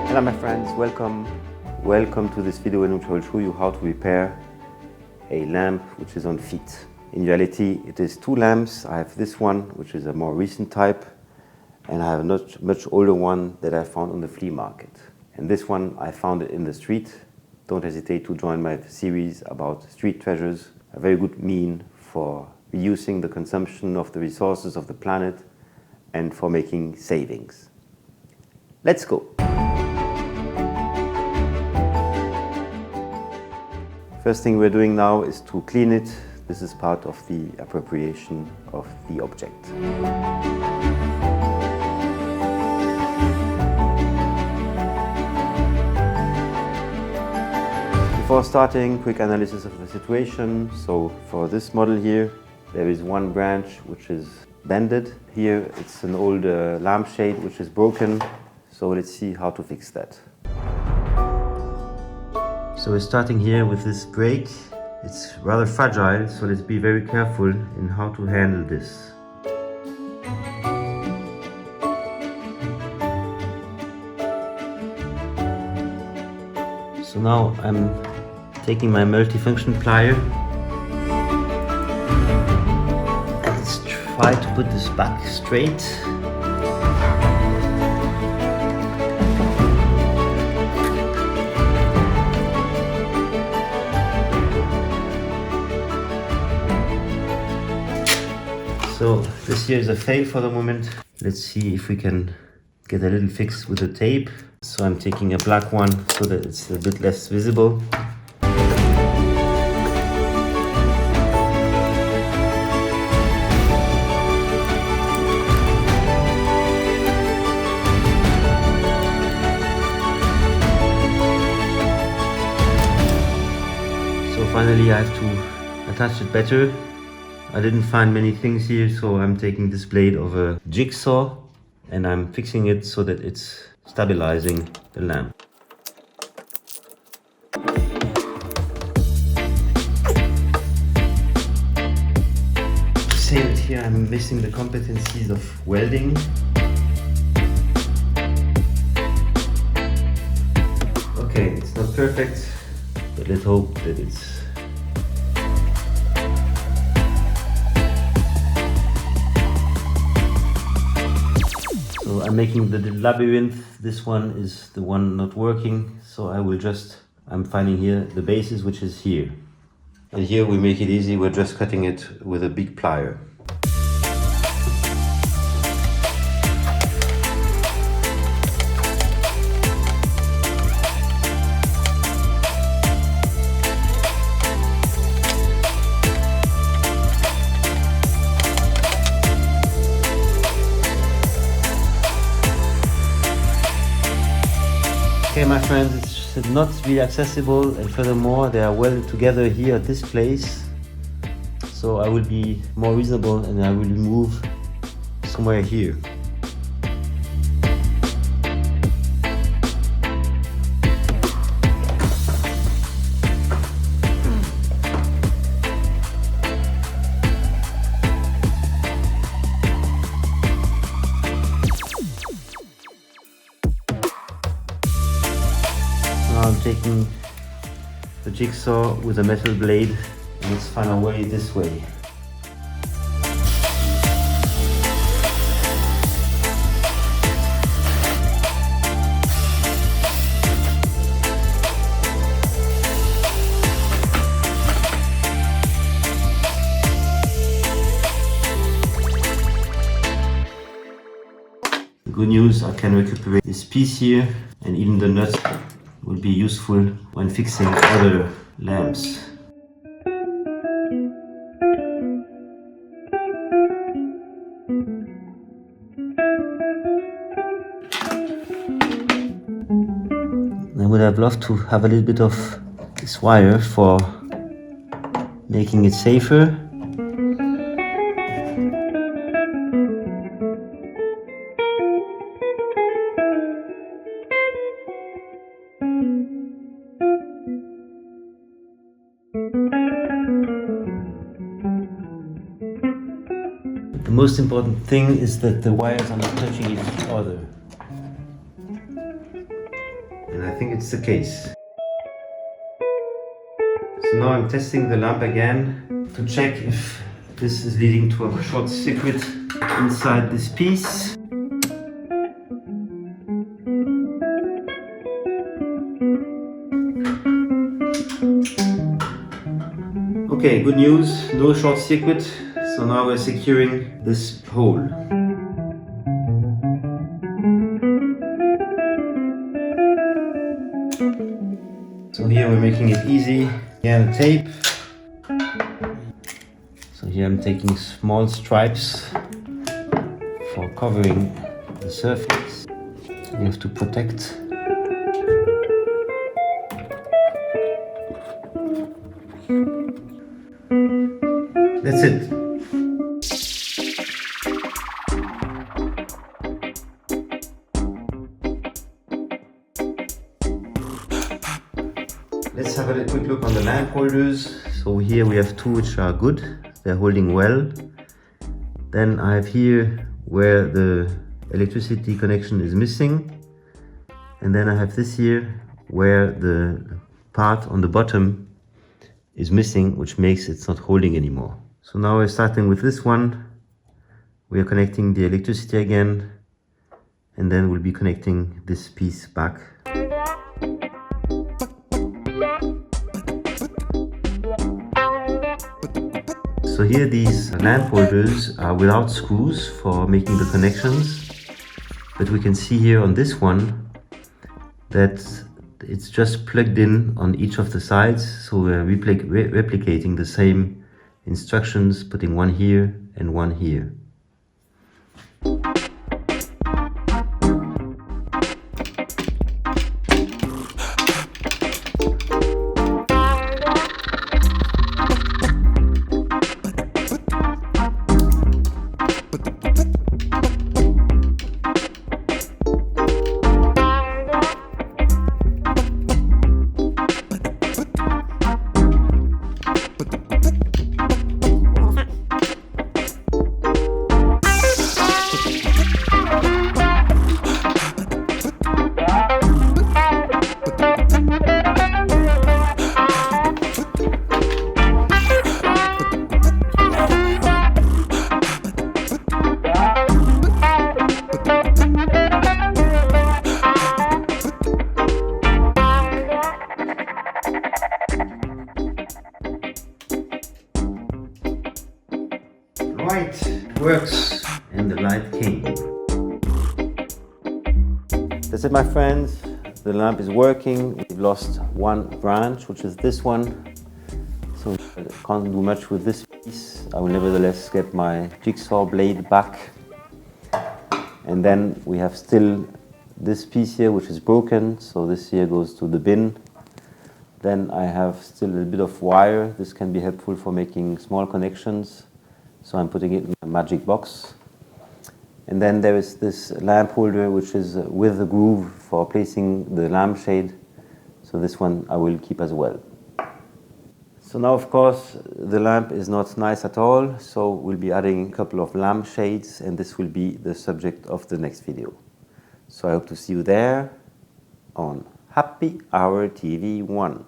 Hello my friends, welcome to this video in which I will show you how to repair a lamp which is on feet. In reality it is two lamps. I have this one which is a more recent type, and I have a much older one that I found on the flea market. And this one I found it in the street. Don't hesitate to join my series about street treasures, a very good mean for reducing the consumption of the resources of the planet and for making savings. Let's go! First thing we're doing now is to clean it. This is part of the appropriation of the object. Before starting, quick analysis of the situation. So for this model here, there is one branch which is bended. Here it's an old lampshade which is broken. So let's see how to fix that. So we're starting here with this brake. It's rather fragile, so let's be very careful in how to handle this. So now I'm taking my multifunction plier. Let's try to put this back straight. So this here is a fail for the moment. Let's see if we can get a little fix with the tape. So I'm taking a black one so that it's a bit less visible. So finally I have to attach it better. I didn't find many things here, so I'm taking this blade of a jigsaw and I'm fixing it so that it's stabilizing the lamp. To say that here I'm missing the competencies of welding. Okay, it's not perfect, but let's hope that it's So I'm making the labyrinth. This one is the one not working, so I'm finding here the basis, which is here. And here we make it easy, we're just cutting it with a big plier. Okay my friends, it's not really accessible, and furthermore they are welded together here at this place. So I will be more reasonable and I will move somewhere here. Now I'm taking the jigsaw with a metal blade and let's find our way this way. The good news, I can recuperate this piece here, and even the nut will be useful when fixing other lamps. I would have loved to have a little bit of this wire for making it safer. most important thing is that the wires are not touching each other. And I think it's the case. So now I'm testing the lamp again to check if this is leading to a short circuit inside this piece. Okay, good news, no short circuit. So now we're securing this hole. So here we're making it easy. Again, tape. So here I'm taking small stripes for covering the surface. You have to protect. That's it. Let's have a quick look on the lamp holders. So here we have two which are good. They're holding well. Then I have here where the electricity connection is missing. And then I have this here where the part on the bottom is missing, which makes it's not holding anymore. So now we're starting with this one. We are connecting the electricity again, and then we'll be connecting this piece back. So here these lamp holders are without screws for making the connections, but we can see here on this one that it's just plugged in on each of the sides. So we're replicating the same instructions, putting one here and one here. Right, it works, and the light came. That's it, my friends. The lamp is working. We've lost one branch, which is this one. So I can't do much with this piece. I will nevertheless get my jigsaw blade back. And then we have still this piece here, which is broken. So this here goes to the bin. Then I have still a bit of wire. This can be helpful for making small connections. So I'm putting it in a magic box. And then there is this lamp holder, which is with the groove for placing the lampshade. So this one I will keep as well. So now, of course, the lamp is not nice at all. So we'll be adding a couple of lampshades, and this will be the subject of the next video. So I hope to see you there on Happy Hour TV 1.